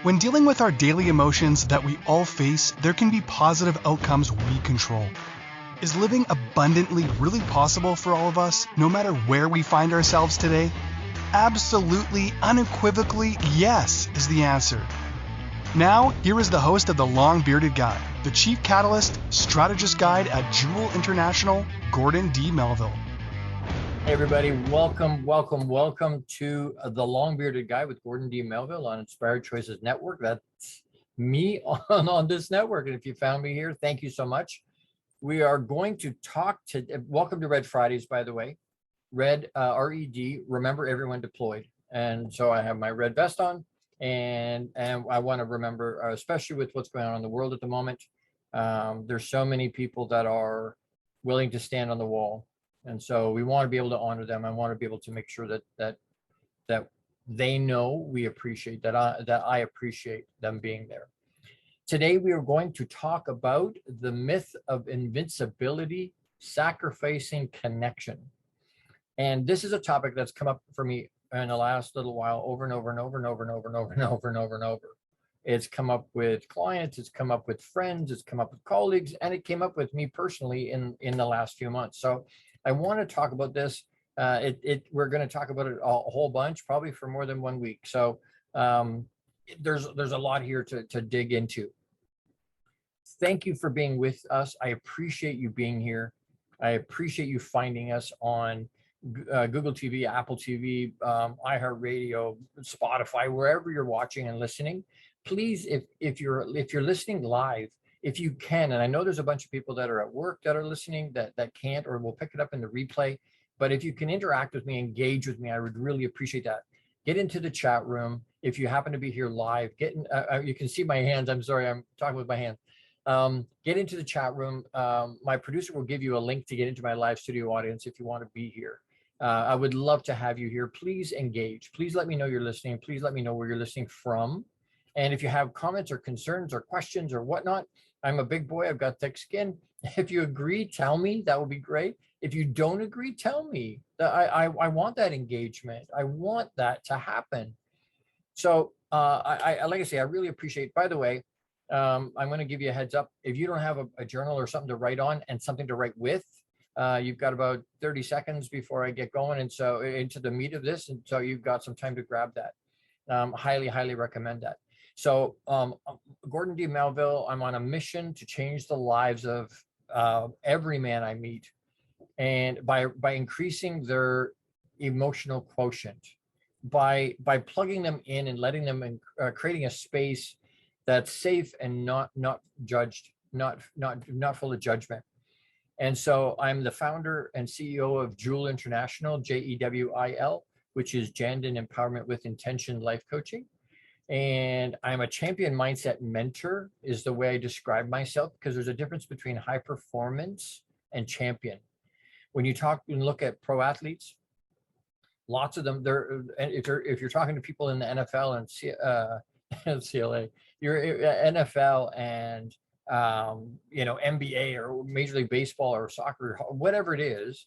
When dealing with our daily emotions that we all face, there can be positive outcomes we control. Is living abundantly really possible for all of us, no matter where we find ourselves today? Absolutely, unequivocally, yes, is the answer. Now, here is the host of The Long Bearded Guy, the Chief Catalyst, Strategist Guide at Jewel International, Gordon D. Melville. Hey everybody, welcome to The Long Bearded Guy with Gordon D. Melville on Inspired Choices Network. That's me on this network. And if you found me here, thank you so much. We are going to talk to, welcome to Red Fridays, by the way. Red, R-E-D, remember everyone deployed. And so I have my red vest on and I want to remember, especially with what's going on in the world at the moment, there's so many people that are willing to stand on the wall. And so we want to be able to honor them. I want to be able to make sure that they know we appreciate that I appreciate them being there. Today we are going to talk about the myth of invincibility, sacrificing connection. And this is a topic that's come up for me in the last little while over and over and over and over and over and over and over and over and over. It's come up with clients, it's come up with friends, it's come up with colleagues, and it came up with me personally in the last few months. So I want to talk about this. We're going to talk about it a whole bunch, probably for more than 1 week. So there's a lot here to dig into. Thank you for being with us. I appreciate you being here. I appreciate you finding us on Google TV, Apple TV, iHeartRadio, Spotify, wherever you're watching and listening. Please, if you're listening live, if you can, and I know there's a bunch of people that are at work that are listening that can't, or will pick it up in the replay, but if you can interact with me, engage with me, I would really appreciate that. Get into the chat room. If you happen to be here live, get in, you can see my hands. I'm sorry, I'm talking with my hands. Get into the chat room. My producer will give you a link to get into my live studio audience if you want to be here. I would love to have you here. Please engage. Please let me know you're listening. Please let me know where you're listening from. And if you have comments or concerns or questions or whatnot, I'm a big boy. I've got thick skin. If you agree, tell me. That would be great. If you don't agree, tell me. I want that engagement. I want that to happen. So I like I say, I really appreciate. By the way, I'm going to give you a heads up. If you don't have a journal or something to write on and something to write with, you've got about 30 seconds before I get going. And so into the meat of this. And so you've got some time to grab that. Highly recommend that. So Gordon D. Melville, I'm on a mission to change the lives of every man I meet, and by increasing their emotional quotient, by plugging them in and letting them in, creating a space that's safe and not judged, not full of judgment. And so I'm the founder and CEO of Jewel International, JEWIL, which is Gender Empowerment with Intention Life Coaching. And I'm a champion mindset mentor is the way I describe myself, because there's a difference between high performance and champion. When you talk and look at pro athletes, lots of them, if you're talking to people in the NFL and CLA, you're NFL and NBA or Major League Baseball or soccer, whatever it is,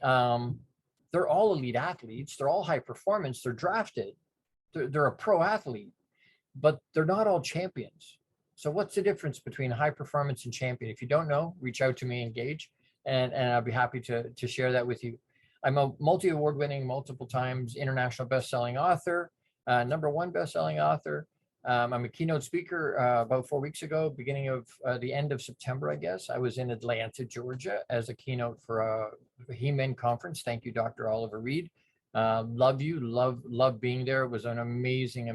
they're all elite athletes. They're all high performance. They're drafted. They're a pro athlete, but they're not all champions. So what's the difference between high performance and champion? If you don't know, reach out to me, engage, and I'll be happy to share that with you. I'm a multi-award winning, multiple times international best-selling author, #1 best-selling author. I'm a keynote speaker. About 4 weeks ago, beginning of the end of September, I guess, I was in Atlanta, Georgia as a keynote for a He-Men conference. Thank you, Dr. Oliver Reed. Love you, love being there. It was an amazing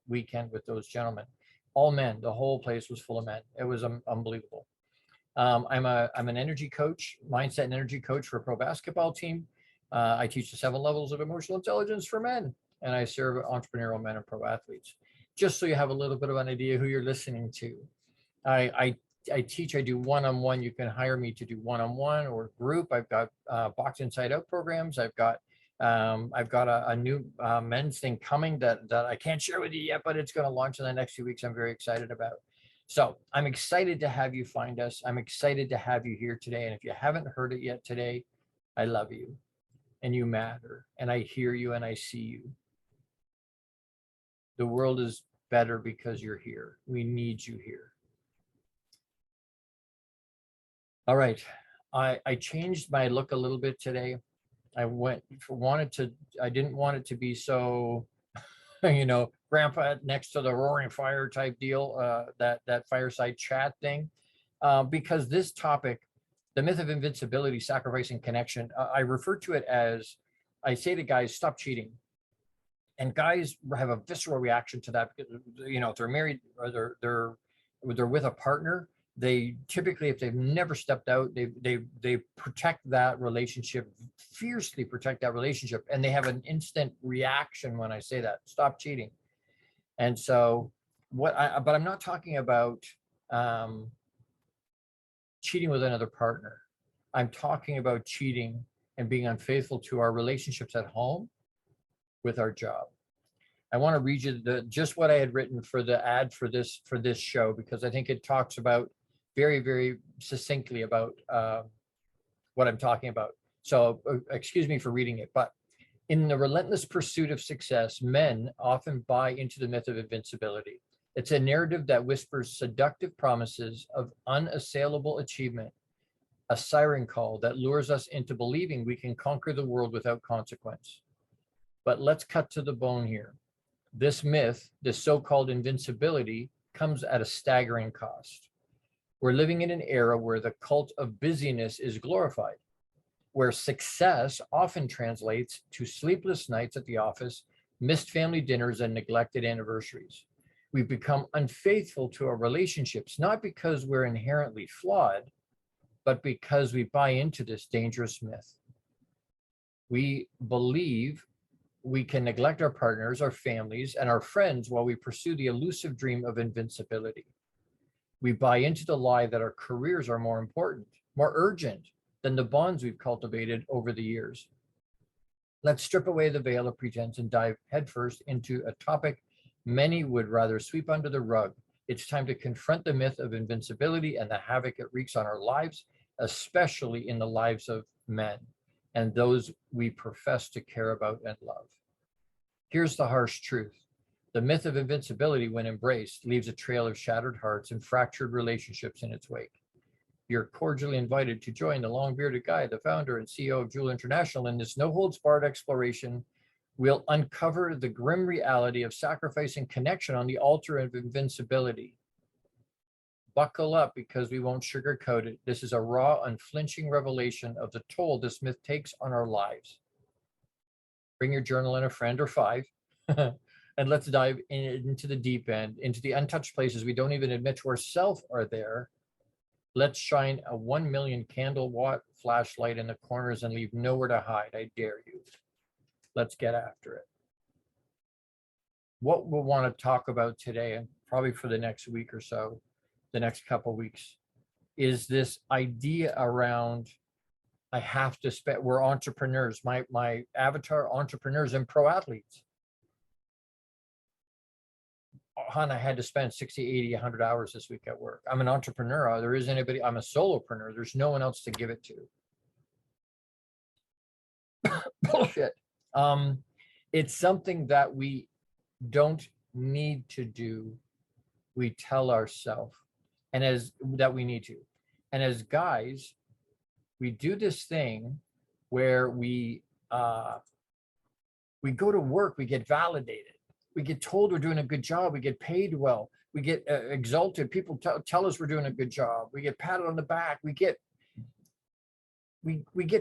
weekend with those gentlemen, all men. The whole place was full of men. It was unbelievable. I'm an energy coach, mindset and energy coach for a pro basketball team. I teach the 7 levels of emotional intelligence for men, and I serve entrepreneurial men and pro athletes. Just so you have a little bit of an idea who you're listening to. I teach, I do one-on-one. You can hire me to do one-on-one or group. I've got Box Inside Out programs. I've got a new men's thing coming that I can't share with you yet, but it's going to launch in the next few weeks. I'm very excited about. So I'm excited to have you find us. I'm excited to have you here today. And if you haven't heard it yet today, I love you and you matter. And I hear you and I see you. The world is better because you're here. We need you here. All right. I changed my look a little bit today. I didn't want it to be so, grandpa next to the roaring fire type deal, that fireside chat thing. Because this topic, the myth of invincibility, sacrificing connection, I refer to it as, I say to guys, stop cheating. And guys have a visceral reaction to that because, if they're married or they're with a partner, they typically, if they've never stepped out, they protect that relationship, fiercely protect that relationship, and they have an instant reaction when I say that, stop cheating. And so but I'm not talking about cheating with another partner. I'm talking about cheating and being unfaithful to our relationships at home, with our job. I want to read you just what I had written for the ad for this show, because I think it talks about very, very succinctly about what I'm talking about. So excuse me for reading it, but in the relentless pursuit of success, men often buy into the myth of invincibility. It's a narrative that whispers seductive promises of unassailable achievement, a siren call that lures us into believing we can conquer the world without consequence. But let's cut to the bone here. This myth, this so-called invincibility, comes at a staggering cost. We're living in an era where the cult of busyness is glorified, where success often translates to sleepless nights at the office, missed family dinners, and neglected anniversaries. We've become unfaithful to our relationships, not because we're inherently flawed, but because we buy into this dangerous myth. We believe we can neglect our partners, our families, and our friends while we pursue the elusive dream of invincibility. We buy into the lie that our careers are more important, more urgent than the bonds we've cultivated over the years. Let's strip away the veil of pretense and dive headfirst into a topic many would rather sweep under the rug. It's time to confront the myth of invincibility and the havoc it wreaks on our lives, especially in the lives of men and those we profess to care about and love. Here's the harsh truth. The myth of invincibility, when embraced, leaves a trail of shattered hearts and fractured relationships in its wake. You're cordially invited to join the long-bearded guy, the founder and CEO of Jewel International. In this no-holds-barred exploration, we'll uncover the grim reality of sacrificing connection on the altar of invincibility. Buckle up, because we won't sugarcoat it. This is a raw, unflinching revelation of the toll this myth takes on our lives. Bring your journal and a friend or five, and let's dive into the deep end, into the untouched places we don't even admit to ourselves are there. Let's shine a 1 million candle watt flashlight in the corners and leave nowhere to hide. I dare you. Let's get after it. What we'll want to talk about today, and probably for the next week or so, the next couple of weeks, is this idea around I have to spend, we're entrepreneurs, my avatar entrepreneurs and pro athletes. I had to spend 60, 80, 100 hours this week at work. I'm an entrepreneur. There isn't anybody, I'm a solopreneur. There's no one else to give it to. Bullshit. It's something that we don't need to do. We tell ourselves that we need to. And as guys, we do this thing where we go to work, we get validated. We get told we're doing a good job. We get paid well. We get exalted. People tell us we're doing a good job. We get patted on the back. We get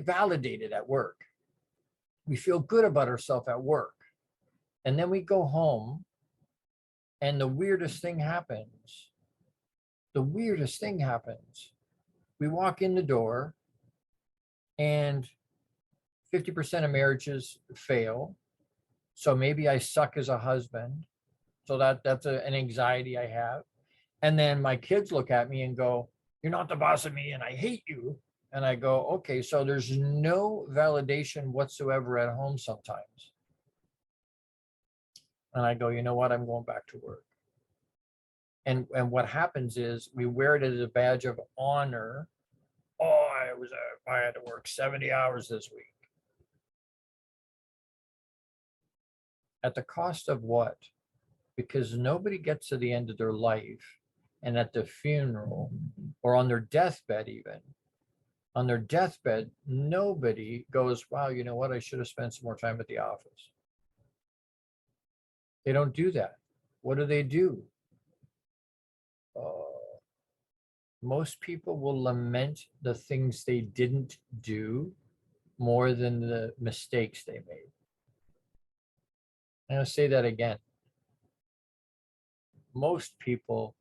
validated at work. We feel good about ourselves at work. And then we go home and the weirdest thing happens. The weirdest thing happens. We walk in the door and 50% of marriages fail. So maybe I suck as a husband. So that's an anxiety I have. And then my kids look at me and go, "You're not the boss of me and I hate you." And I go, okay, so there's no validation whatsoever at home sometimes. And I go, you know what? I'm going back to work. And what happens is we wear it as a badge of honor. Oh, I had to work 70 hours this week. At the cost of what? because nobody gets to the end of their life and at the funeral or on their deathbed, even on their deathbed, nobody goes, wow, you know what? I should have spent some more time at the office. They don't do that. What do? Most people will lament the things they didn't do more than the mistakes they made. I'm going to say that again. Most people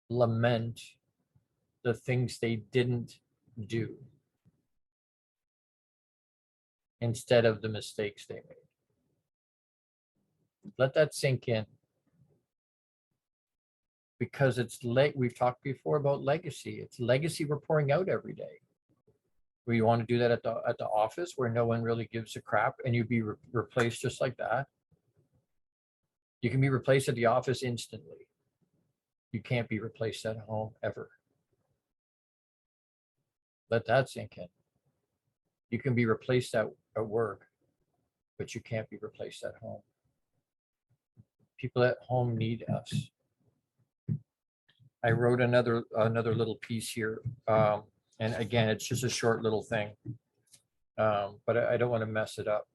lament the things they didn't do instead of the mistakes they made. Let that sink in. Because it's late. We've talked before about legacy. It's legacy we're pouring out every day. We want to do that at the office where no one really gives a crap, and you be replaced just like that. You can be replaced at the office instantly. You can't be replaced at home ever. Let that sink in. You can be replaced at work, but you can't be replaced at home. People at home need us. I wrote another little piece here, and again, it's just a short little thing, but I don't want to mess it up.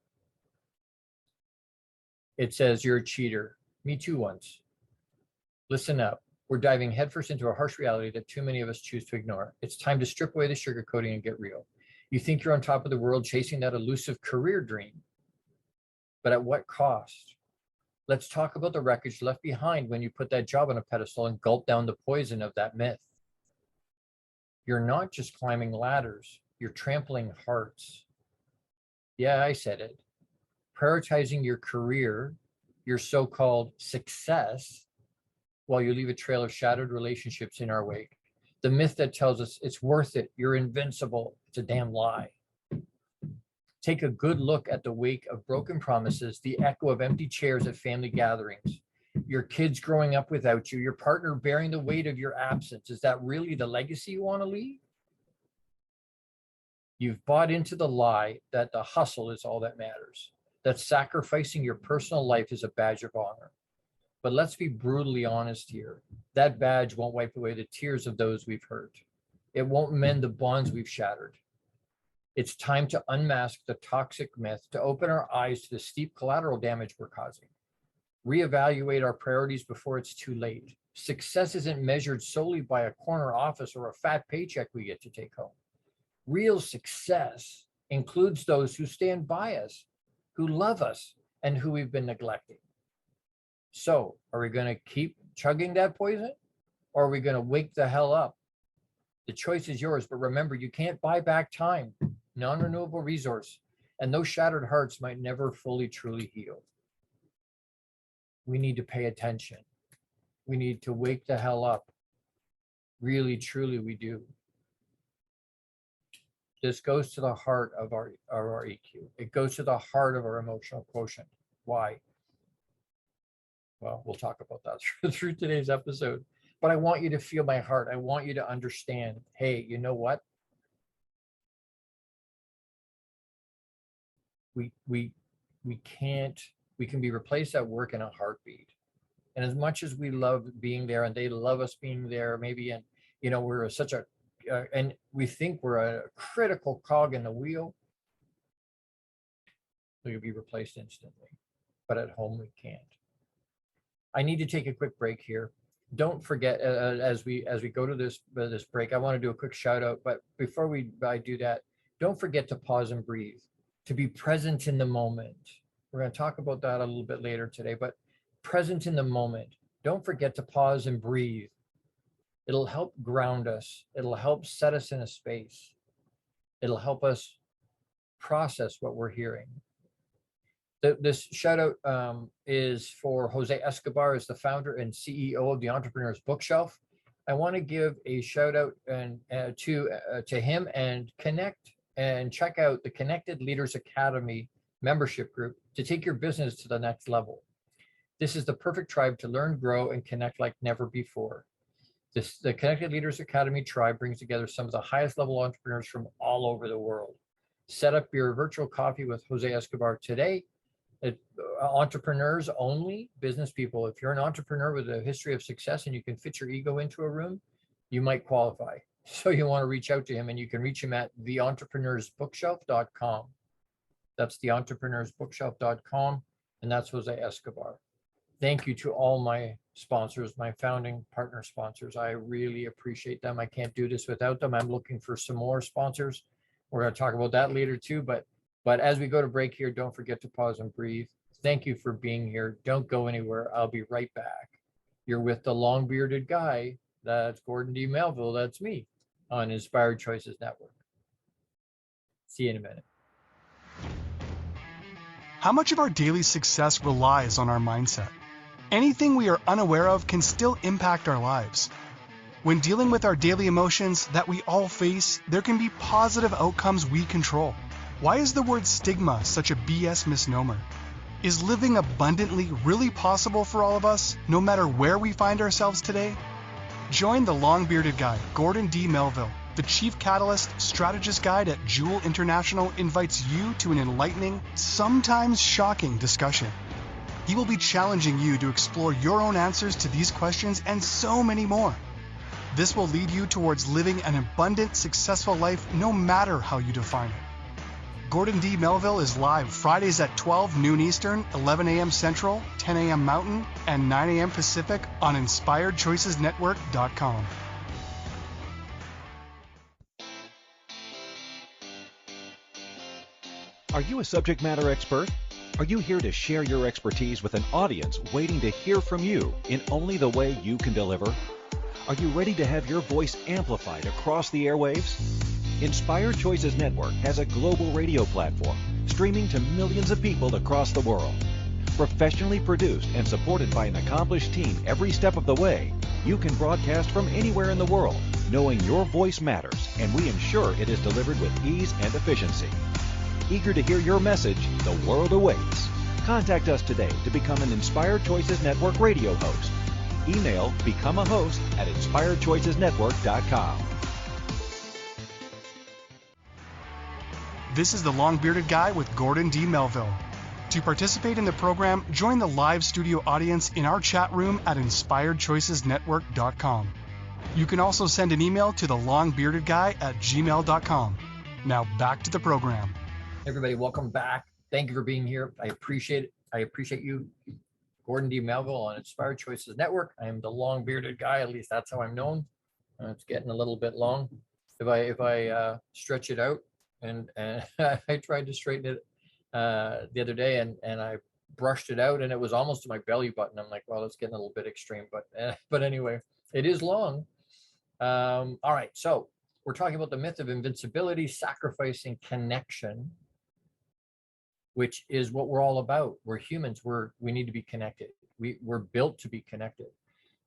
It says, "You're a cheater. Me too once. Listen up. We're diving headfirst into a harsh reality that too many of us choose to ignore. It's time to strip away the sugarcoating and get real. You think you're on top of the world chasing that elusive career dream, but at what cost? Let's talk about the wreckage left behind when you put that job on a pedestal and gulp down the poison of that myth. You're not just climbing ladders, you're trampling hearts." Yeah, I said it. Prioritizing your career, your so-called success, while you leave a trail of shattered relationships in our wake. The myth that tells us it's worth it, you're invincible, it's a damn lie. Take a good look at the wake of broken promises, the echo of empty chairs at family gatherings, your kids growing up without you, your partner bearing the weight of your absence. Is that really the legacy you want to leave? You've bought into the lie that the hustle is all that matters, that sacrificing your personal life is a badge of honor. But let's be brutally honest here. That badge won't wipe away the tears of those we've hurt. It won't mend the bonds we've shattered. It's time to unmask the toxic myth, to open our eyes to the steep collateral damage we're causing. Reevaluate our priorities before it's too late. Success isn't measured solely by a corner office or a fat paycheck we get to take home. Real success includes those who stand by us, who love us, and who we've been neglecting. So, are we going to keep chugging that poison, or are we going to wake the hell up? The choice is yours, but remember, you can't buy back time, non-renewable resource, and those shattered hearts might never fully, truly heal. We need to pay attention. We need to wake the hell up. Really, truly, we do. This goes to the heart of our EQ. It goes to the heart of our emotional quotient. Why? Well, we'll talk about that through today's episode. But I want you to feel my heart. I want you to understand, hey, you know what? We can be replaced at work in a heartbeat. And as much as we love being there and they love us being there, maybe, and we're such a and we think we're a critical cog in the wheel, we could be replaced instantly. But at home we can't. I need to take a quick break here. Don't forget, as we go to this break, I want to do a quick shout out. But before I do that, don't forget to pause and breathe, to be present in the moment. We're going to talk about that a little bit later today, but present in the moment. Don't forget to pause and breathe. It'll help ground us. It'll help set us in a space. It'll help us process what we're hearing. This shout out is for Jose Escobar, is the founder and CEO of the Entrepreneur's Bookshelf. I want to give a shout out to him and connect and check out the Connected Leaders Academy membership group to take your business to the next level. This is the perfect tribe to learn, grow, and connect like never before. The Connected Leaders Academy tribe brings together some of the highest level entrepreneurs from all over the world. Set up your virtual coffee with Jose Escobar today. entrepreneurs only, business people. If you're an entrepreneur with a history of success and you can fit your ego into a room, you might qualify. So you want to reach out to him, and you can reach him at theentrepreneursbookshelf.com. That's theentrepreneursbookshelf.com, and that's Jose Escobar. Thank you to all my sponsors, my founding partner sponsors. I really appreciate them. I can't do this without them. I'm looking for some more sponsors. We're going to talk about that later too. But as we go to break here, don't forget to pause and breathe. Thank you for being here. Don't go anywhere. I'll be right back. You're with the long bearded guy. That's Gordon D. Melville. That's me on Inspired Choices Network. See you in a minute. How much of our daily success relies on our mindset? Anything we are unaware of can still impact our lives. When dealing with our daily emotions that we all face, there can be positive outcomes we control. Why is the word stigma such a BS misnomer? Is living abundantly really possible for all of us, no matter where we find ourselves today? Join the long-bearded guy, Gordon D. Melville. The Chief Catalyst Strategist Guide at Jewel International invites you to an enlightening, sometimes shocking discussion. He will be challenging you to explore your own answers to these questions and so many more. This will lead you towards living an abundant, successful life no matter how you define it. Gordon D. Melville is live Fridays at 12 noon Eastern, 11 a.m. Central, 10 a.m. Mountain, and 9 a.m. Pacific on InspiredChoicesNetwork.com. Are you a subject matter expert? Are you here to share your expertise with an audience waiting to hear from you in only the way you can deliver? Are you ready to have your voice amplified across the airwaves? Inspired Choices Network has a global radio platform streaming to millions of people across the world. Professionally produced and supported by an accomplished team every step of the way, you can broadcast from anywhere in the world, knowing your voice matters, and we ensure it is delivered with ease and efficiency. Eager to hear your message, the world awaits. Contact us today to become an Inspired Choices Network radio host. Email become a host at inspiredchoicesnetwork.com. This is the long-bearded guy with Gordon D. Melville. To participate in the program, join the live studio audience in our chat room at inspiredchoicesnetwork.com. You can also send an email to the longbeardedguy@gmail.com. Now back to the program. Everybody, welcome back. Thank you for being here. I appreciate it. I appreciate you. Gordon D. Melville on Inspired Choices Network. I am the long-bearded guy. At least that's how I'm known. It's getting a little bit long. If I stretch it out, and I tried to straighten it the other day, and I brushed it out, and it was almost to my belly button. I'm like, well, it's getting a little bit extreme, but anyway, it is long. All right, so we're talking about the myth of invincibility, sacrificing connection, which is what we're all about. We're humans. We need to be connected. We're built to be connected.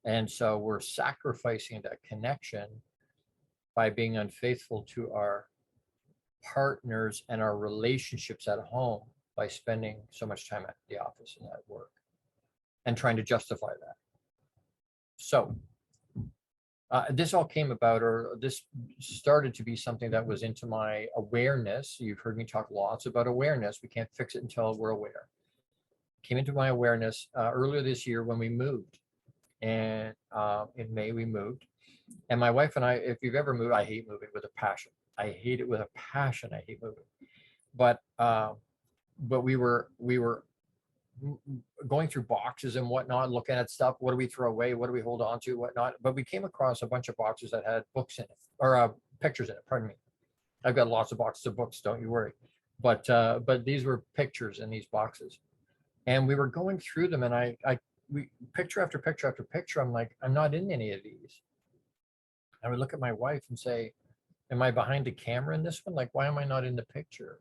And so we're sacrificing that connection by being unfaithful to our partners and our relationships at home by spending so much time at the office and at work and trying to justify that. So this all came about, or this started to be something that was into my awareness. You've heard me talk lots about awareness. We can't fix it until we're aware. Came into my awareness earlier this year when we moved. And in May we moved. And my wife and I, if you've ever moved, I hate moving with a passion. I hate it with a passion. I hate moving. But we were going through boxes and whatnot, looking at stuff. What do we throw away? What do we hold on to? Whatnot. But we came across a bunch of boxes that had books in it, or pictures in it. Pardon me. I've got lots of boxes of books. Don't you worry. But these were pictures in these boxes, and we were going through them, and we picture after picture after picture. I'm like, I'm not in any of these. I would look at my wife and say, am I behind the camera in this one? Like, why am I not in the picture?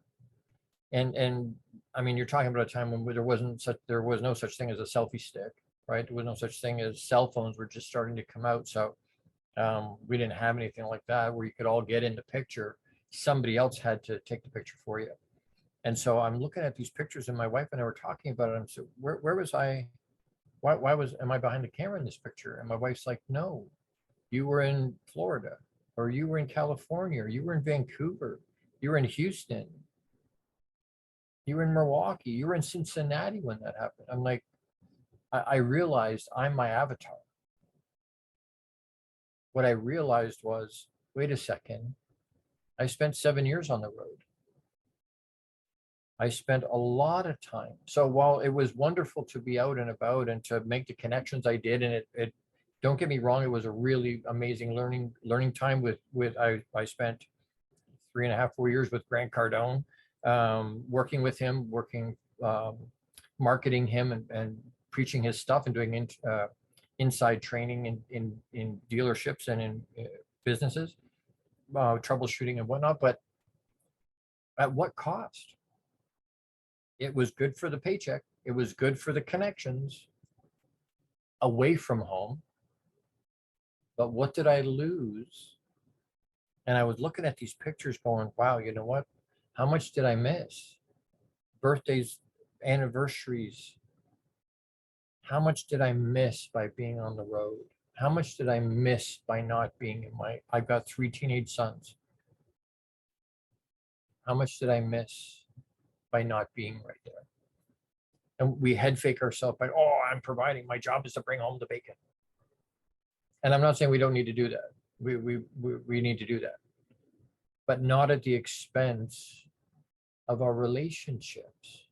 And I mean, you're talking about a time when there was no such thing as a selfie stick, right? There was no such thing as cell phones were just starting to come out. So we didn't have anything like that where you could all get in the picture. Somebody else had to take the picture for you. And so I'm looking at these pictures, and my wife and I were talking about it. I'm so, where was I? Am I behind the camera in this picture? And my wife's like, no, you were in Florida, or you were in California, or you were in Vancouver, you were in Houston. You were in Milwaukee. You were in Cincinnati when that happened. I'm like, I realized I'm my avatar. What I realized was, wait a second, I spent 7 years on the road. I spent a lot of time. So while it was wonderful to be out and about and to make the connections I did, and it don't get me wrong, it was a really amazing learning time with I spent 3.5, 4 years with Grant Cardone, working with him, marketing him and preaching his stuff and doing inside training in dealerships and in businesses, troubleshooting and whatnot. But at what cost? It was good for the paycheck. It was good for the connections away from home. But what did I lose? And I was looking at these pictures going, wow, you know what? How much did I miss? Birthdays, anniversaries. How much did I miss by being on the road? How much did I miss by not being I've got 3 teenage sons. How much did I miss by not being right there? And we head fake ourselves by, oh, I'm providing. My job is to bring home the bacon. And I'm not saying we don't need to do that. We need to do that, but not at the expense of our relationships.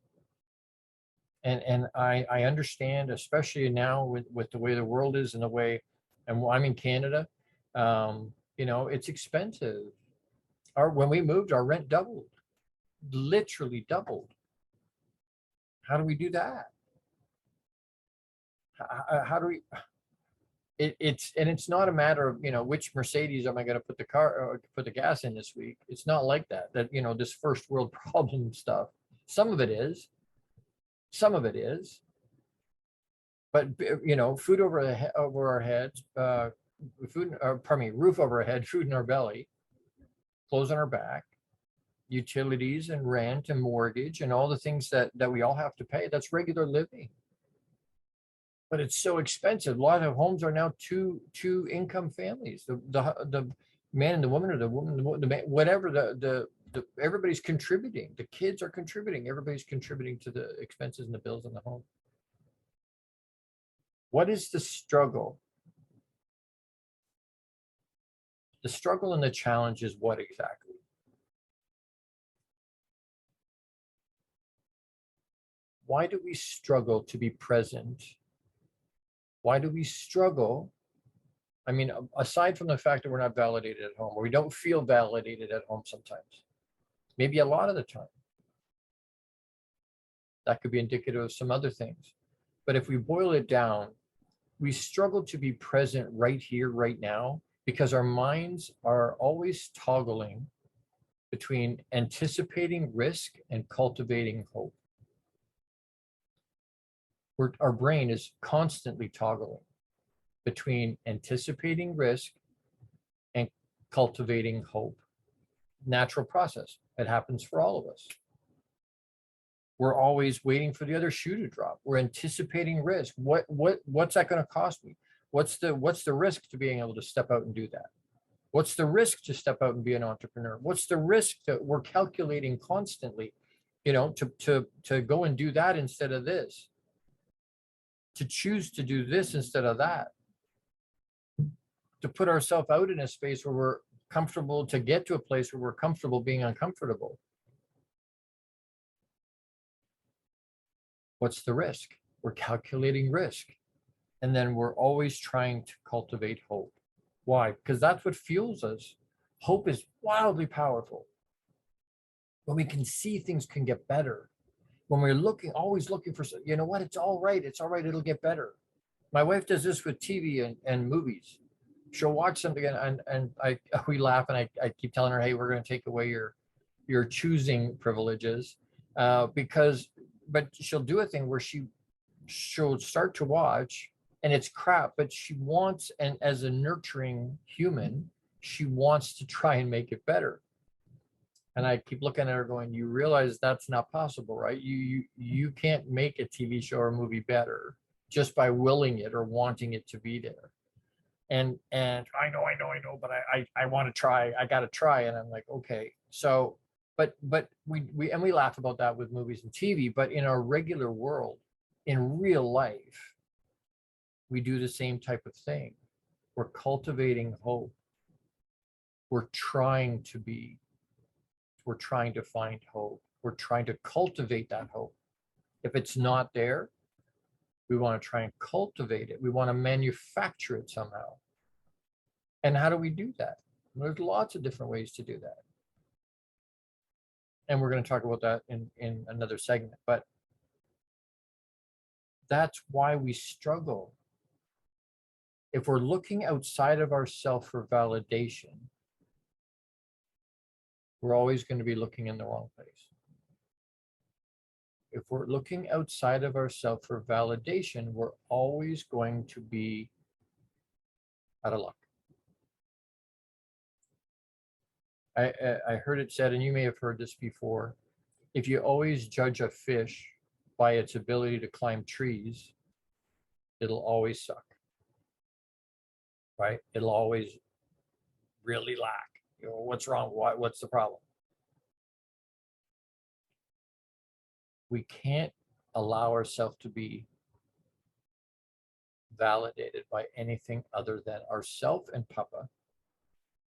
And I understand, especially now with the way the world is and the way, and I'm in Canada, it's expensive. When we moved, our rent doubled, literally doubled. How do we do that? How do we? It's not a matter of, which Mercedes am I going to put the gas in this week. It's not like that. This first world problem stuff. Some of it is, but food over our heads, roof over our head, food in our belly, clothes on our back, utilities and rent and mortgage and all the things that we all have to pay. That's regular living. But it's so expensive. A lot of homes are now two income families. The man and the woman, or the woman, the man, whatever. The everybody's contributing. The kids are contributing. Everybody's contributing to the expenses and the bills in the home. What is the struggle? The struggle and the challenge is what exactly? Why do we struggle to be present? Why do we struggle? I mean, aside from the fact that we're not validated at home, or we don't feel validated at home sometimes, maybe a lot of the time. That could be indicative of some other things. But if we boil it down, we struggle to be present right here, right now, because our minds are always toggling between anticipating risk and cultivating hope. Our brain is constantly toggling between anticipating risk and cultivating hope. Natural process. It happens for all of us. We're always waiting for the other shoe to drop. We're anticipating risk. What's that going to cost me? What's the risk to being able to step out and do that? What's the risk to step out and be an entrepreneur? What's the risk that we're calculating constantly, to go and do that instead of this? To choose to do this instead of that, to put ourselves out in a space where we're comfortable, to get to a place where we're comfortable being uncomfortable. What's the risk? We're calculating risk. And then we're always trying to cultivate hope. Why? Because that's what fuels us. Hope is wildly powerful. When we can see things can get better. When we're always looking for, it's all right, it'll get better. My wife does this with TV and movies. She'll watch something and we laugh, and I keep telling her, hey, we're going to take away your choosing privileges, but she'll do a thing where she'll start to watch and it's crap, but she wants, and as a nurturing human, she wants to try and make it better. And I keep looking at her going, you realize that's not possible, right? You can't make a TV show or a movie better just by willing it or wanting it to be there. And I know, but I want to try. I got to try. And I'm like, okay. So, but we laugh about that with movies and TV, but in our regular world, in real life, we do the same type of thing. We're cultivating hope. We're trying to find hope. We're trying to cultivate that hope. If it's not there, we want to try and cultivate it. We want to manufacture it somehow. And how do we do that? There's lots of different ways to do that. And we're going to talk about that in another segment. But that's why we struggle. If we're looking outside of ourselves for validation, we're always going to be looking in the wrong place. If we're looking outside of ourselves for validation, we're always going to be out of luck. I heard it said, and you may have heard this before, if you always judge a fish by its ability to climb trees, it'll always suck, right? It'll always really lack. You know, what's wrong? What's the problem? We can't allow ourselves to be validated by anything other than ourself and Papa.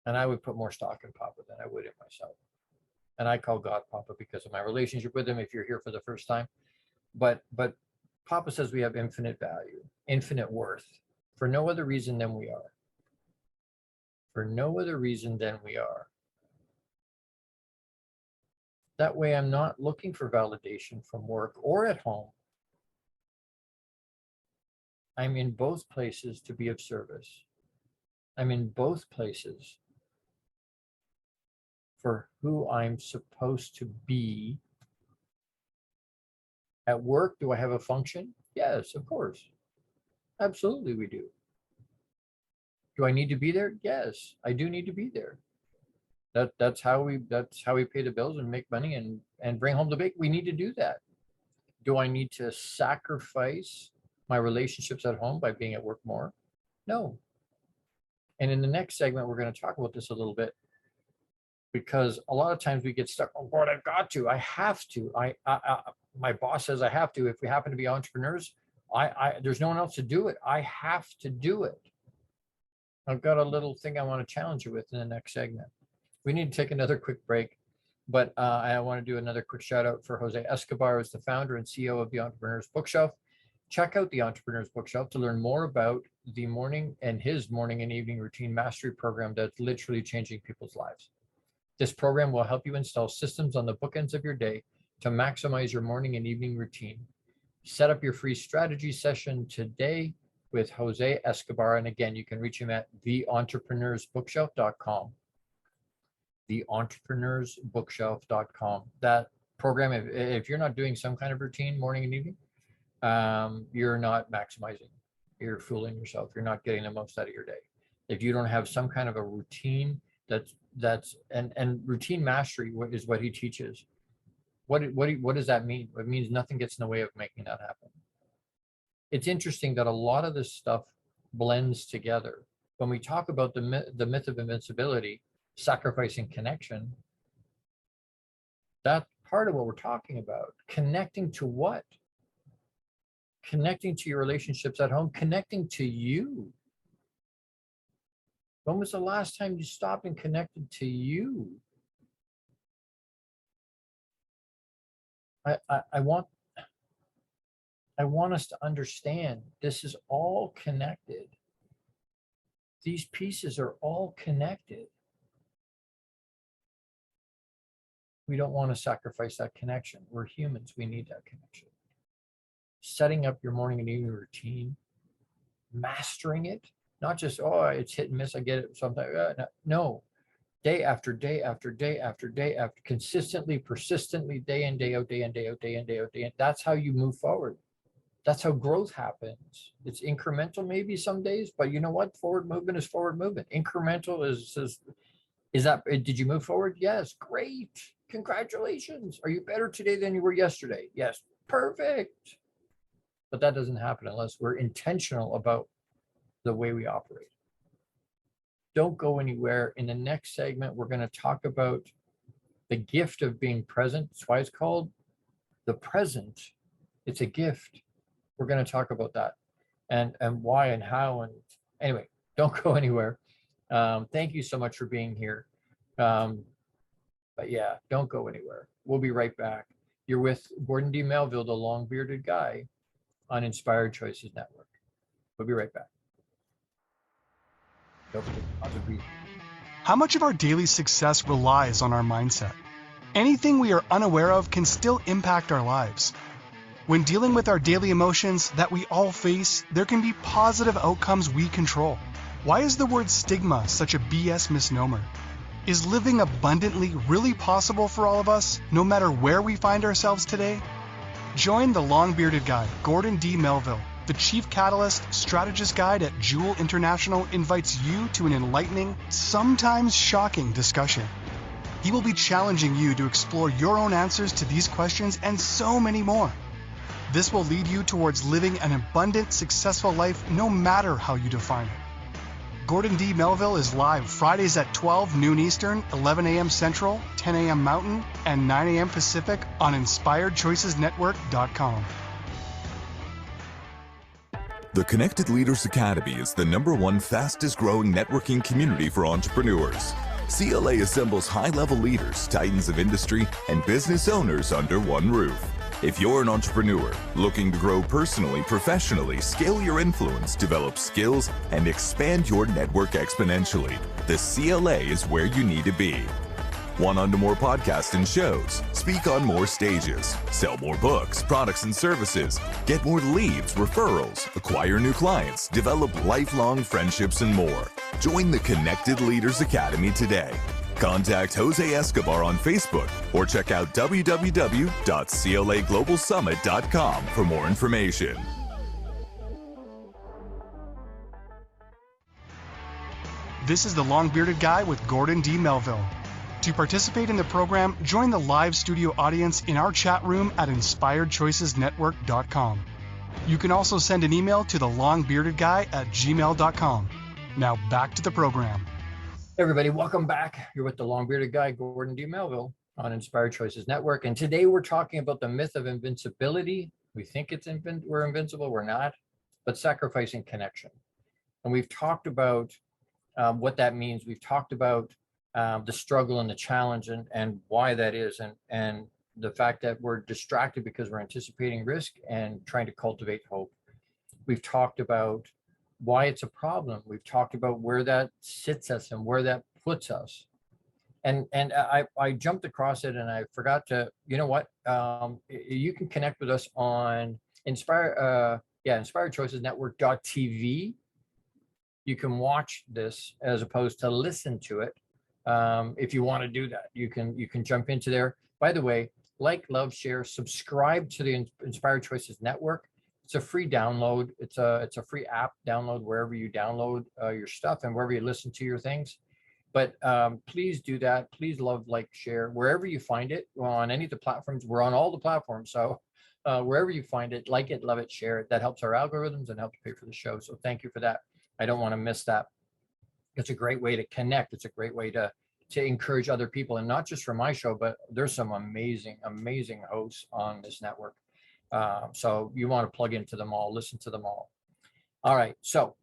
And I would put more stock in Papa than I would in myself. And I call God Papa because of my relationship with him, if you're here for the first time. But Papa says we have infinite value, infinite worth, for no other reason than we are. For no other reason than we are. That way I'm not looking for validation from work or at home. I'm in both places to be of service. I'm in both places for who I'm supposed to be. At work, do I have a function? Yes, of course. Absolutely, we do. Do I need to be there? Yes, I do need to be there. That's how we pay the bills and make money and bring home the bacon. We need to do that. Do I need to sacrifice my relationships at home by being at work more? No. And in the next segment, we're going to talk about this a little bit, because a lot of times we get stuck. Oh God, I've got to. I have to. My boss says I have to. If we happen to be entrepreneurs, there's no one else to do it. I have to do it. I've got a little thing I want to challenge you with in the next segment. We need to take another quick break, but I want to do another quick shout out for Jose Escobar, who's the founder and CEO of the Entrepreneur's Bookshelf. Check out the Entrepreneur's Bookshelf to learn more about the morning and evening routine mastery program that's literally changing people's lives. This program will help you install systems on the bookends of your day to maximize your morning and evening routine. Set up your free strategy session today with Jose Escobar. And again, you can reach him at theentrepreneursbookshelf.com. Theentrepreneursbookshelf.com. That program, if you're not doing some kind of routine morning and evening, you're not maximizing. You're fooling yourself. You're not getting the most out of your day. If you don't have some kind of a routine and routine mastery is what he teaches. What does that mean? It means nothing gets in the way of making that happen. It's interesting that a lot of this stuff blends together. When we talk about the myth of invincibility, sacrificing connection, that's part of what we're talking about. Connecting to what? Connecting to your relationships at home, connecting to you. When was the last time you stopped and connected to you? I want us to understand this is all connected. These pieces are all connected. We don't want to sacrifice that connection. We're humans. We need that connection. Setting up your morning and evening routine, mastering it, not just, oh, it's hit and miss, I get it sometimes. No, day after day after day after day after, consistently, persistently, day in, day out, day in, day out, day in, day out, day in. That's how you move forward. That's how growth happens. It's incremental maybe some days, but you know what? Forward movement is forward movement. Incremental is that, did you move forward? Yes, great. Congratulations. Are you better today than you were yesterday? Yes, perfect. But that doesn't happen unless we're intentional about the way we operate. Don't go anywhere. In the next segment, we're going to talk about the gift of being present. That's why it's called the present. It's a gift. We're going to talk about that and why and how. And anyway, don't go anywhere. Thank you so much for being here. But yeah, don't go anywhere. We'll be right back. You're with Gordon D. Melville, the long-bearded guy on Inspired Choices Network. We'll be right back. How much of our daily success relies on our mindset? Anything we are unaware of can still impact our lives. When dealing with our daily emotions that we all face, there can be positive outcomes we control. Why is the word stigma such a BS misnomer? Is living abundantly really possible for all of us, no matter where we find ourselves today? Join the long-bearded guy, Gordon D. Melville. The Chief Catalyst Strategist Guide at Jewel International invites you to an enlightening, sometimes shocking discussion. He will be challenging you to explore your own answers to these questions and so many more. This will lead you towards living an abundant, successful life no matter how you define it. Gordon D. Melville is live Fridays at 12 noon Eastern, 11 a.m. Central, 10 a.m. Mountain, and 9 a.m. Pacific on InspiredChoicesNetwork.com. The Connected Leaders Academy is the #1 fastest growing networking community for entrepreneurs. CLA assembles high-level leaders, titans of industry, and business owners under one roof. If you're an entrepreneur looking to grow personally, professionally, scale your influence, develop skills, and expand your network exponentially, the CLA is where you need to be. Want on to more podcasts and shows, speak on more stages, sell more books, products, and services, get more leads, referrals, acquire new clients, develop lifelong friendships, and more. Join the Connected Leaders Academy today. Contact Jose Escobar on Facebook or check out www.claglobalsummit.com for more information. This is the long-bearded guy with Gordon D. Melville. To participate in the program, join the live studio audience in our chat room at InspiredChoicesNetwork.com. You can also send an email to thelongbeardedguy@gmail.com. Now back to the program. Hey everybody, welcome back. You're with the long-bearded guy, Gordon D. Melville on Inspired Choices Network. And today we're talking about the myth of invincibility. We think we're invincible, we're not, but sacrificing connection. And we've talked about what that means. We've talked about the struggle and the challenge and why that is, and the fact that we're distracted because we're anticipating risk and trying to cultivate hope. We've talked about why it's a problem. We've talked about where that sits us and where that puts us. And I jumped across it and I forgot to, you know what? You can connect with us on InspiredChoicesNetwork.tv. You can watch this as opposed to listen to it. If you want to do that, you can jump into there. By the way, like, love, share, subscribe to the Inspired Choices Network. It's a free download. It's a free app download wherever you download your stuff and wherever you listen to your things. But please do that. Please love, like, share wherever you find it on any of the platforms. We're on all the platforms, so wherever you find it, like it, love it, share it. That helps our algorithms and helps pay for the show. So thank you for that. I don't want to miss that. It's a great way to connect. It's a great way to encourage other people, and not just for my show, but there's some amazing hosts on this network. So you want to plug into them all, listen to them all. All right. So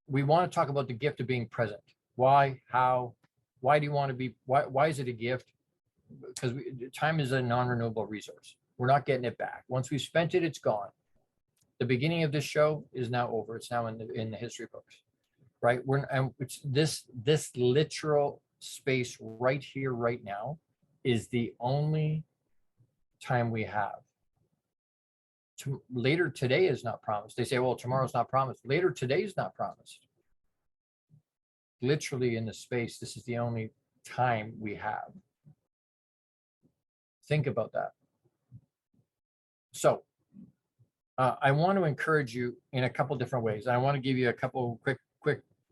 we want to talk about the gift of being present. Why, how, why do you want to be, why is it a gift? Because time is a non-renewable resource. We're not getting it back. Once we've spent it, it's gone. The beginning of this show is now over. It's now in the history books, right? It's this literal space right here, right now, is the only time we have. Later today is not promised. They say, well, tomorrow's not promised. Later today is not promised. Literally in the space, this is the only time we have. Think about that. So I want to encourage you in a couple different ways. I want to give you a couple quick,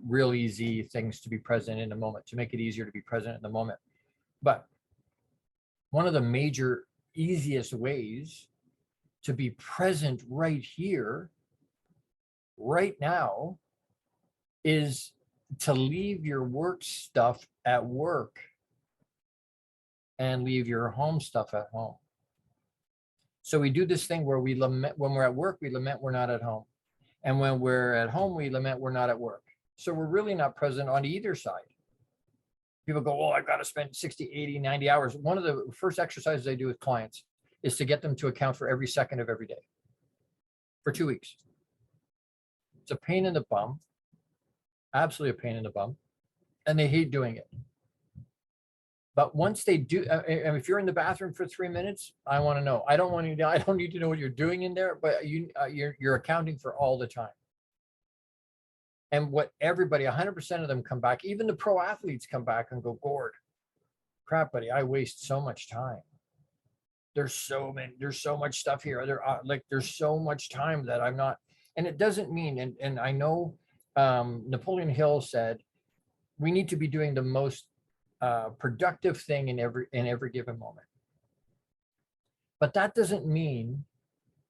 real easy things to be present in the moment, to make it easier to be present in the moment. But one of the major, easiest ways to be present right here, right now, is to leave your work stuff at work and leave your home stuff at home. So we do this thing where we lament when we're at work, we lament we're not at home. And when we're at home, we lament we're not at work. So we're really not present on either side. People go, oh, I've got to spend 60, 80, 90 hours. One of the first exercises I do with clients is to get them to account for every second of every day for 2 weeks. It's a pain in the bum, absolutely a pain in the bum, and they hate doing it. But once they do, if you're in the bathroom for 3 minutes, I want to know. I don't want to know. I don't need to know what you're doing in there, but you're accounting for all the time. And what everybody, 100% of them come back, even the pro athletes come back and go, Gord, crap, buddy, I waste so much time. There's so much stuff here. There's so much time that I'm not, and it doesn't mean, and I know Napoleon Hill said, we need to be doing the most productive thing in every given moment. But that doesn't mean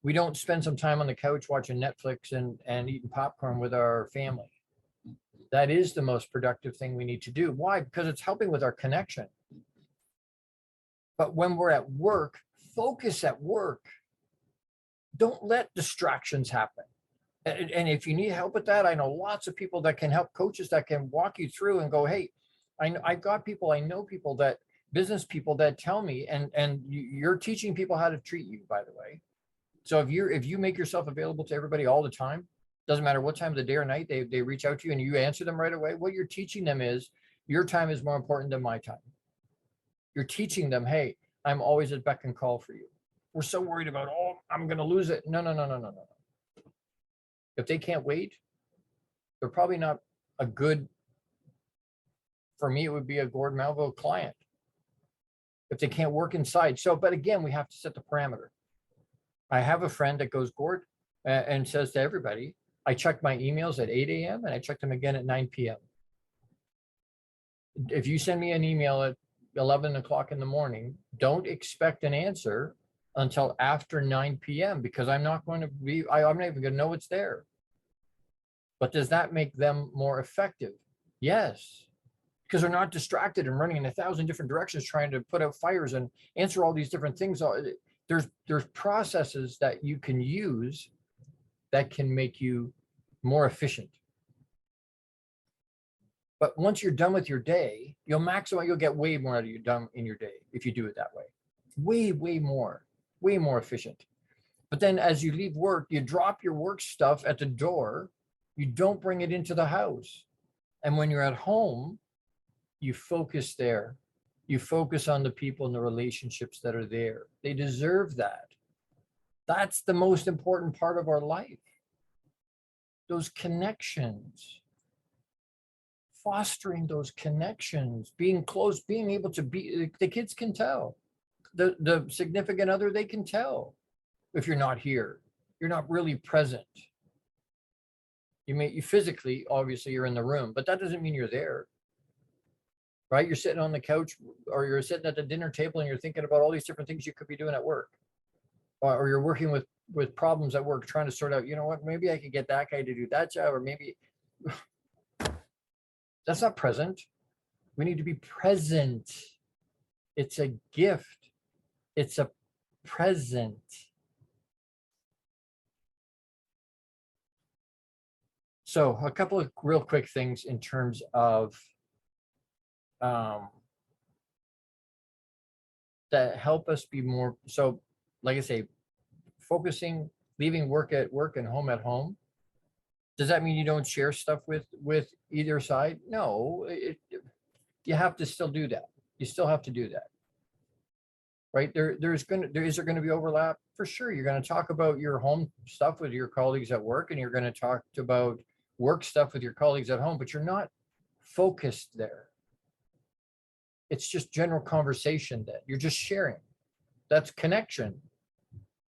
we don't spend some time on the couch watching Netflix and eating popcorn with our family. That is the most productive thing we need to do. Why? Because it's helping with our connection. But when we're at work, focus at work. Don't let distractions happen. And if you need help with that, I know lots of people that can help, coaches that can walk you through and go, hey, I know people that, business people that tell me, and you're teaching people how to treat you, by the way. So if you make yourself available to everybody all the time, doesn't matter what time of the day or night they reach out to you and you answer them right away, what you're teaching them is your time is more important than my time. You're teaching them, hey, I'm always at beck and call for you. We're so worried about, oh, I'm going to lose it. No. If they can't wait, they're probably not a good, for me, it would be a Gord Melville client. If they can't work inside. So, but again, we have to set the parameter. I have a friend that goes, Gord, and says to everybody, I check my emails at 8 a.m. and I check them again at 9 p.m. If you send me an email at 11 o'clock in the morning, don't expect an answer until after 9 p.m. because I'm not even going to know it's there. But does that make them more effective? Yes, because they're not distracted and running in 1,000 different directions trying to put out fires and answer all these different things. There's processes that you can use that can make you more efficient. But once you're done with your day, you'll get way more out of your day if you do it that way. Way more efficient. But then as you leave work, you drop your work stuff at the door. You don't bring it into the house. And when you're at home, you focus there. You focus on the people and the relationships that are there. They deserve that. That's the most important part of our life. Those connections. Fostering those connections, being close, being able to be, the kids can tell. The significant other, they can tell if you're not here. You're not really present. You physically, obviously, you're in the room, but that doesn't mean you're there. Right? You're sitting on the couch or you're sitting at the dinner table and you're thinking about all these different things you could be doing at work. Or you're working with problems at work, trying to sort out, you know what, maybe I could get that guy to do that job, or maybe that's not present. We need to be present. It's a gift. It's a present. So a couple of real quick things in terms of that help us be more, so like I say, focusing, leaving work at work and home at home. Does that mean you don't share stuff with either side? No, you have to still do that. You still have to do that, right? Is there going to be overlap? For sure. You're going to talk about your home stuff with your colleagues at work, and you're going to talk about work stuff with your colleagues at home, but you're not focused there. It's just general conversation that you're just sharing. That's connection,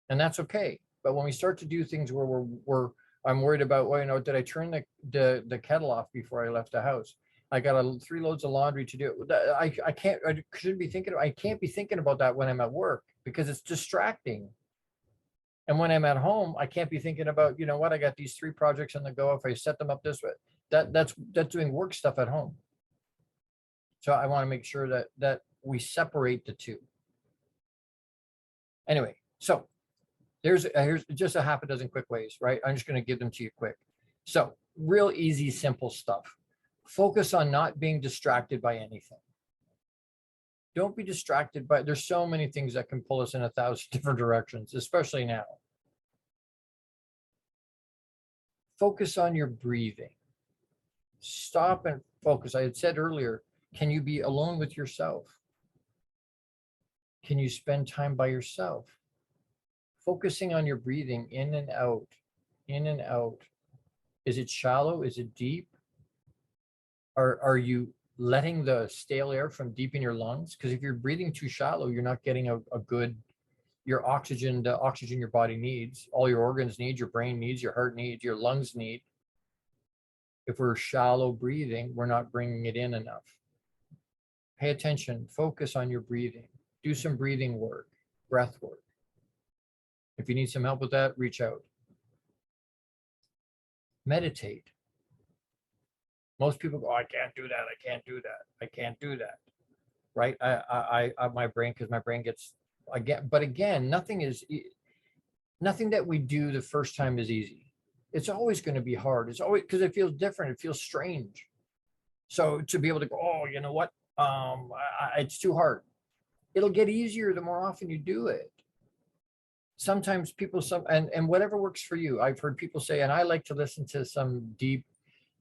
and that's okay. But when we start to do things where I'm worried about, well, you know, did I turn the kettle off before I left the house? I got 3 loads of laundry to do. I can't be thinking about that when I'm at work because it's distracting. And when I'm at home, I can't be thinking about, you know what, I got these 3 projects on the go. If I set them up this way, that's doing work stuff at home. So I want to make sure that we separate the two. Anyway, so here's just a half a dozen quick ways, right? I'm just going to give them to you quick. So real easy, simple stuff. Focus on not being distracted by anything. Don't be distracted by, there's so many things that can pull us in 1,000 different directions, especially now. Focus on your breathing. Stop and focus. I had said earlier, can you be alone with yourself? Can you spend time by yourself? Focusing on your breathing in and out, in and out. Is it shallow? Is it deep? Are you letting the stale air from deep in your lungs? Because if you're breathing too shallow, you're not getting a good, your oxygen, the oxygen your body needs, all your organs need, your brain needs, your heart needs, your lungs need. If we're shallow breathing, we're not bringing it in enough. Pay attention, focus on your breathing. Do some breathing work, breath work. If you need some help with that, reach out. Meditate. Most people go, oh, I can't do that. I can't do that. I can't do that. Right? My brain, because my brain gets, but again, nothing that we do the first time is easy. It's always going to be hard. It's always, because it feels different. It feels strange. So to be able to go, oh, you know what? It's too hard. It'll get easier the more often you do it. Sometimes people, and whatever works for you. I've heard people say, and I like to listen to some deep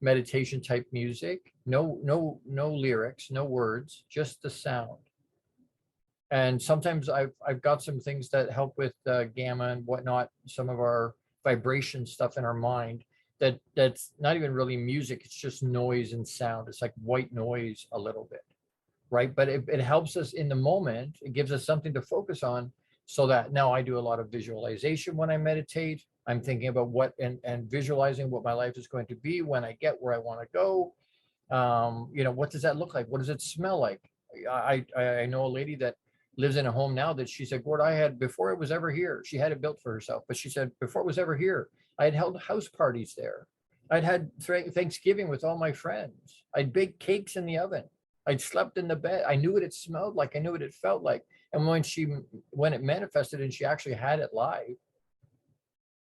meditation type music, no lyrics, no words, just the sound. And sometimes I've got some things that help with gamma and whatnot, some of our vibration stuff in our mind that's not even really music, it's just noise and sound. It's like white noise a little bit, right? But it helps us in the moment. It gives us something to focus on, so that now I do a lot of visualization when I meditate. I'm thinking about what and visualizing what my life is going to be when I get where I want to go. What does that look like? What does it smell like? I know a lady that lives in a home now that she said, Gord, I had, before it was ever here, she had it built for herself, but she said, before it was ever here, I had held house parties there. I'd had Thanksgiving with all my friends. I'd baked cakes in the oven. I'd slept in the bed. I knew what it smelled like. I knew what it felt like. And when it manifested and she actually had it live,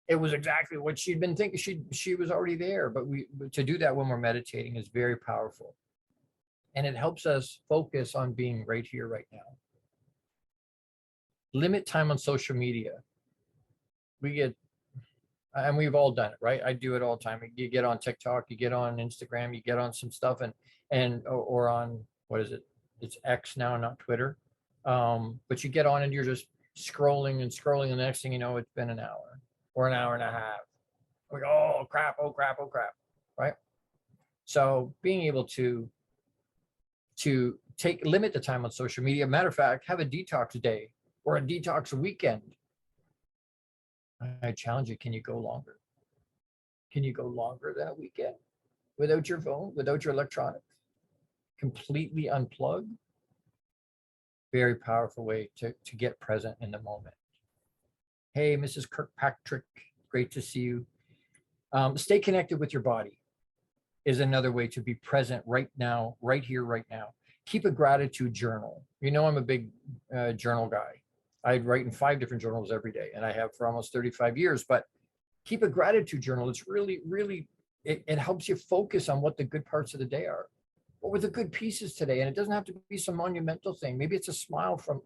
it was exactly what she'd been thinking. She was already there. But to do that when we're meditating is very powerful. And it helps us focus on being right here, right now. Limit time on social media. And we've all done it, right? I do it all the time. You get on TikTok, you get on Instagram, you get on some stuff or on, what is it? It's X now, not Twitter. But you get on and you're just scrolling and scrolling, and the next thing you know, it's been an hour or an hour and a half. We go, oh crap, right? So being able to limit the time on social media. Matter of fact, have a detox day or a detox weekend. I challenge you, can you go longer? Can you go longer than a weekend without your phone, without your electronics? Completely unplug. Very powerful way to get present in the moment. Hey, Mrs. Kirkpatrick, great to see you. Stay connected with your body is another way to be present right now, right here, right now. Keep a gratitude journal. You know, I'm a big journal guy. I write in 5 different journals every day, and I have for almost 35 years, but keep a gratitude journal. It's really, really, it helps you focus on what the good parts of the day are. What were the good pieces today? And it doesn't have to be some monumental thing. Maybe it's a smile from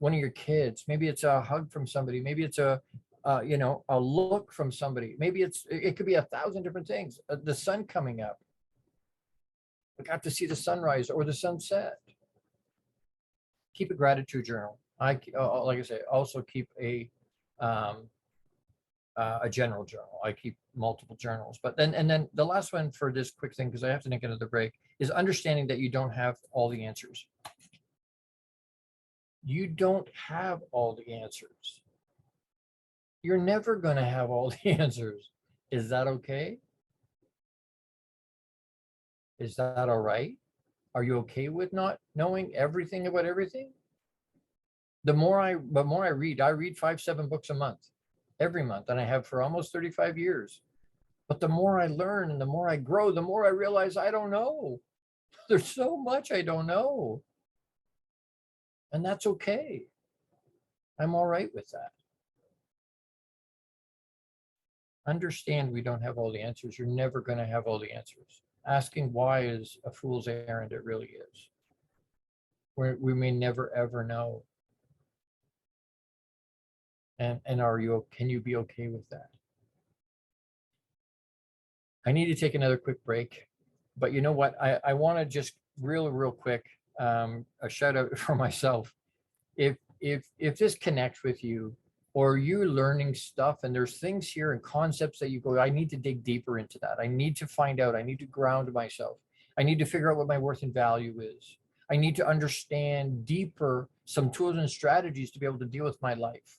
one of your kids. Maybe it's a hug from somebody. Maybe it's a look from somebody. Maybe it could be 1,000 different things. The sun coming up. We got to see the sunrise or the sunset. Keep a gratitude journal. Like I say, also keep a general journal. I keep multiple journals. But then the last one for this quick thing, because I have to make another break, is understanding that you don't have all the answers. You don't have all the answers. You're never going to have all the answers. Is that okay? Is that all right? Are you okay with not knowing everything about everything? The more I read, I read 5-7 books a month, every month, and I have for almost 35 years. But the more I learn and the more I grow, the more I realize I don't know. There's so much I don't know. And that's okay. I'm all right with that. Understand we don't have all the answers. You're never going to have all the answers. Asking why is a fool's errand. It really is. We may never, ever know. And can you be okay with that? I need to take another quick break, but you know what? I want to just real quick, a shout out for myself. If this connects with you, or you're learning stuff and there's things here and concepts that you go, I need to dig deeper into that. I need to find out. I need to ground myself. I need to figure out what my worth and value is. I need to understand deeper some tools and strategies to be able to deal with my life.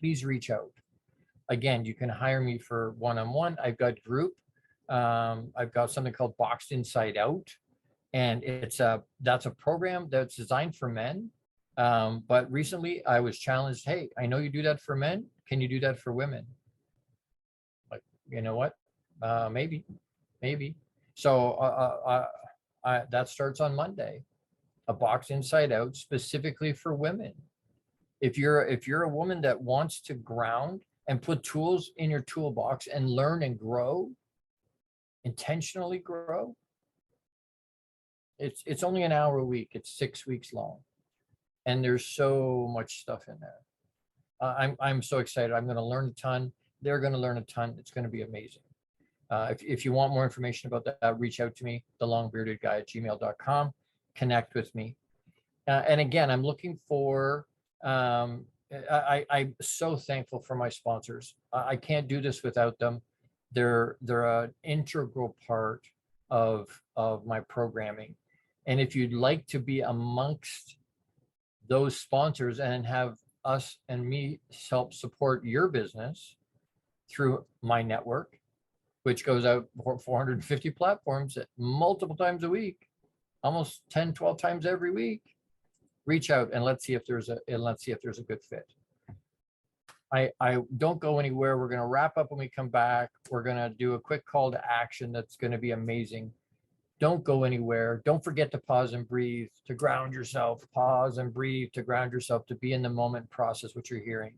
Please reach out. Again, you can hire me for one-on-one. I've got group. I've got something called Boxed Inside Out. And that's a program that's designed for men. But recently I was challenged, hey, I know you do that for men. Can you do that for women? Like, you know what? Maybe. So that starts on Monday. A Box Inside Out specifically for women. If you're a woman that wants to ground and put tools in your toolbox and learn and grow, intentionally grow, it's only an hour a week. It's 6 weeks long. And there's so much stuff in there. I'm so excited. I'm going to learn a ton. They're going to learn a ton. It's going to be amazing. If you want more information about that, reach out to me, thelongbeardedguy@gmail.com. Connect with me. And again, I'm looking for, I'm so thankful for my sponsors. I can't do this without them. They're an integral part of my programming. And if you'd like to be amongst those sponsors and have us and me help support your business through my network, which goes out 450 platforms multiple times a week, almost 10, 12 times every week, reach out and let's see if there's a good fit. I don't go anywhere. We're going to wrap up when we come back. We're going to do a quick call to action that's going to be amazing. Don't go anywhere. Don't forget to pause and breathe, to ground yourself. Pause and breathe, to ground yourself, to be in the moment, process what you're hearing.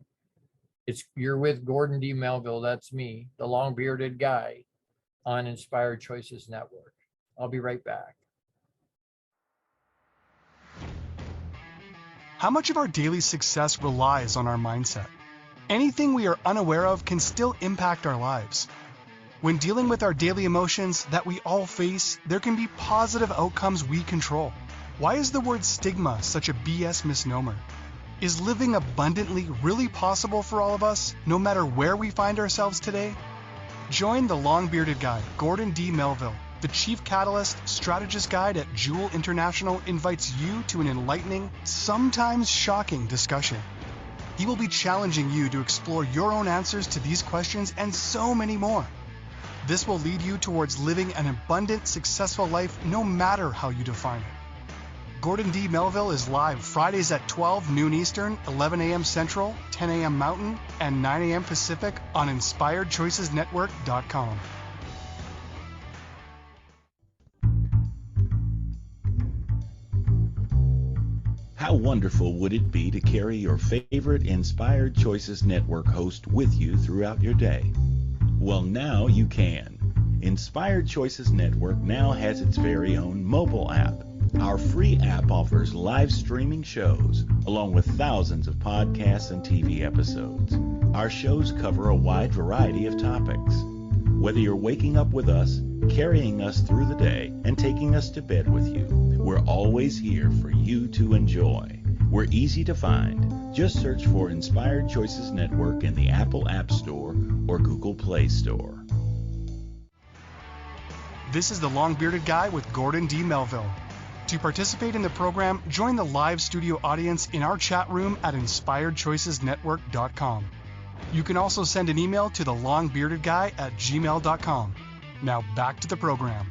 You're with Gordon D. Melville. That's me, the long bearded guy on Inspired Choices Network. I'll be right back. How much of our daily success relies on our mindset? Anything we are unaware of can still impact our lives. When dealing with our daily emotions that we all face, there can be positive outcomes we control. Why is the word stigma such a BS misnomer? Is living abundantly really possible for all of us, no matter where we find ourselves today? Join the long-bearded guy, Gordon D. Melville. The Chief Catalyst Strategist Guide at Jewel International invites you to an enlightening, sometimes shocking discussion. He will be challenging you to explore your own answers to these questions and so many more. This will lead you towards living an abundant, successful life no matter how you define it. Gordon D. Melville is live Fridays at 12 noon Eastern, 11 a.m. Central, 10 a.m. Mountain, and 9 a.m. Pacific on InspiredChoicesNetwork.com. How wonderful would it be to carry your favorite Inspired Choices Network host with you throughout your day? Well, now you can. Inspired Choices Network now has its very own mobile app. Our free app offers live streaming shows, along with thousands of podcasts and TV episodes. Our shows cover a wide variety of topics. Whether you're waking up with us, carrying us through the day, and taking us to bed with you, we're always here for you to enjoy. We're easy to find. Just search for Inspired Choices Network in the Apple App Store or Google Play Store. This is the long-bearded guy with Gordon D. Melville. To participate in the program, join the live studio audience in our chat room at InspiredChoicesNetwork.com. You can also send an email to thelongbeardedguy@gmail.com. Now back to the program.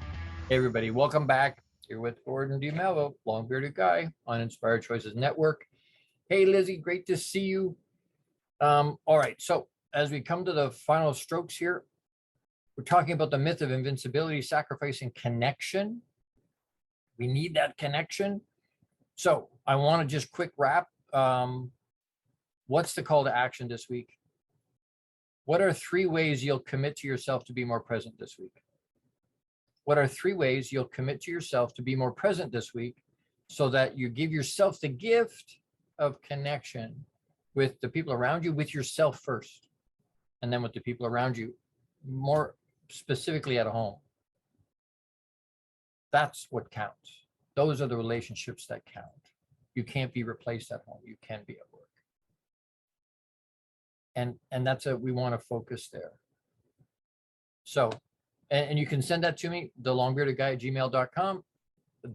Hey everybody, welcome back. You're with Gordon D. Melville, long bearded guy on Inspired Choices Network. Hey Lizzie, great to see you. All right, so as we come to the final strokes here, we're talking about the myth of invincibility, sacrificing connection. We need that connection. So I want to just quick wrap. What's the call to action this week? What are 3 ways you'll commit to yourself to be more present this week? What are 3 ways you'll commit to yourself to be more present this week so that you give yourself the gift of connection with the people around you, with yourself first, and then with the people around you, more specifically at home? That's what counts. Those are the relationships that count. You can't be replaced at home. You can be at work. And that's we want to focus there. So, and you can send that to me, thelongbeardedguy@gmail.com,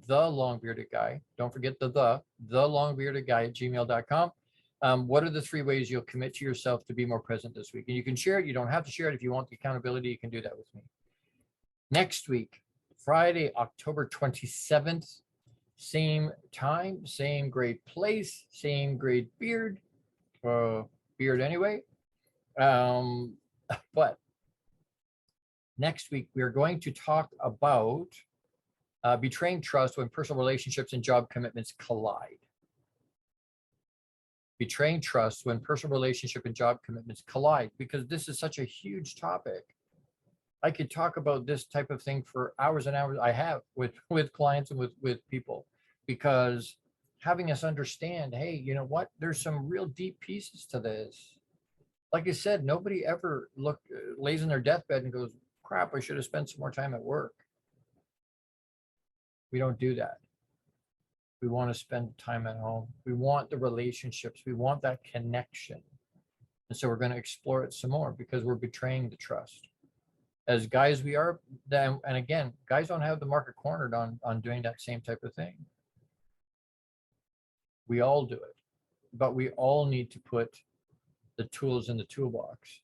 thelongbeardedguy. Don't forget the thelongbeardedguy@gmail.com. What are the 3 ways you'll commit to yourself to be more present this week? And you can share it. You don't have to share it. If you want the accountability, you can do that with me. Next week, Friday, October 27th, same time, same great place, same great beard. Beard anyway. But next week, we are going to talk about betraying trust when personal relationships and job commitments collide. Betraying trust when personal relationship and job commitments collide, because this is such a huge topic. I could talk about this type of thing for hours and hours. I have with clients and with people, because having us understand, hey, you know what? There's some real deep pieces to this. Like I said, nobody ever lays in their deathbed and goes, crap, I should have spent some more time at work. We don't do that. We want to spend time at home. We want the relationships. We want that connection. And so we're going to explore it some more, because we're betraying the trust. As guys, we are, and again, guys don't have the market cornered on doing that same type of thing. We all do it, but we all need to put the tools in the toolbox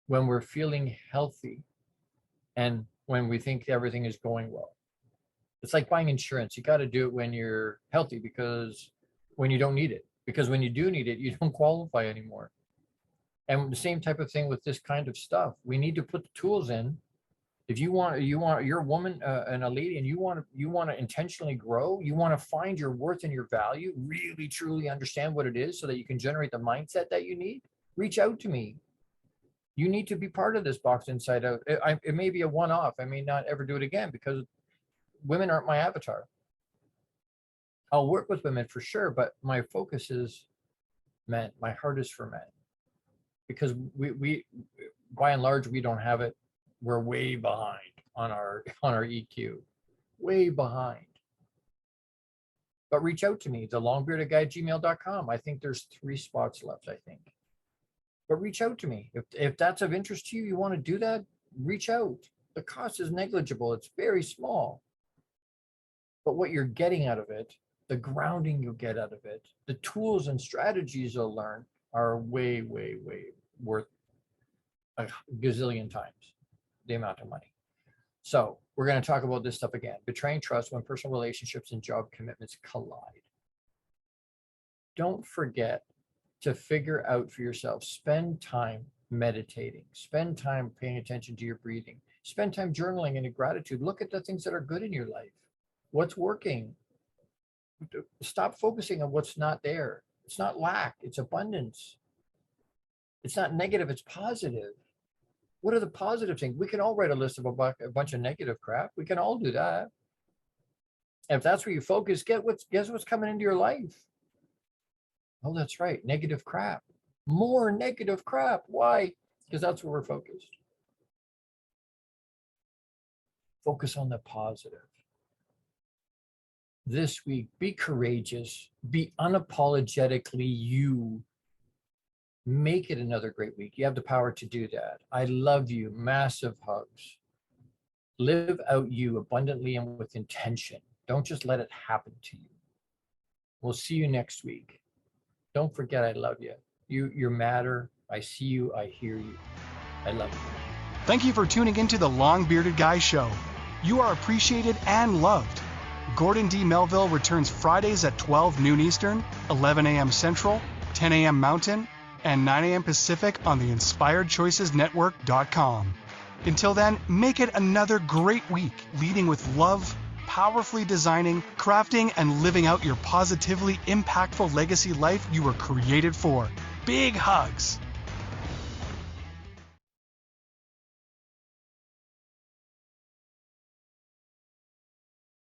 when we're feeling healthy and when we think everything is going well. It's like buying insurance. You got to do it when you're healthy, because when you don't need it, because when you do need it, you don't qualify anymore. And the same type of thing with this kind of stuff. We need to put the tools in. If you're a woman and a lady, and you want to intentionally grow, you want to find your worth and your value, really truly understand what it is so that you can generate the mindset that you need, reach out to me. You need to be part of this box inside out. It may be a one-off. I may not ever do it again, because women aren't my avatar. I'll work with women for sure, but my focus is men. My heart is for men, because we by and large, we don't have it. We're way behind on our EQ, way behind. But reach out to me, thelongbeardedguy@gmail.com. I think there's 3 spots left, I think. But reach out to me. If that's of interest to you, you want to do that, reach out. The cost is negligible. It's very small. But what you're getting out of it, the grounding you'll get out of it, the tools and strategies you'll learn are way, way, way worth a gazillion times the amount of money. So we're going to talk about this stuff again. Betraying trust when personal relationships and job commitments collide. Don't forget to figure out for yourself, spend time meditating, spend time paying attention to your breathing, spend time journaling and in gratitude. Look at the things that are good in your life. What's working? Stop focusing on what's not there. It's not lack, it's abundance. It's not negative, it's positive. What are the positive things? We can all write a list of a bunch of negative crap. We can all do that. And if that's where you focus, guess what's coming into your life? Oh, that's right. Negative crap. More negative crap. Why? Because that's where we're focused. Focus on the positive. This week, be courageous. Be unapologetically you. Make it another great week. You have the power to do that. I love you. Massive hugs. Live out you abundantly and with intention. Don't just let it happen to you. We'll see you next week. Don't forget, I love you. You matter. I see you. I hear you. I love you. Thank you for tuning into the Long Bearded Guy Show. You are appreciated and loved. Gordon D. Melville returns Fridays at 12 noon Eastern, 11 a.m. Central, 10 a.m. Mountain, and 9 a.m. Pacific on the InspiredChoicesNetwork.com. Until then, make it another great week, leading with love, powerfully designing, crafting, and living out your positively impactful legacy life you were created for. Big hugs!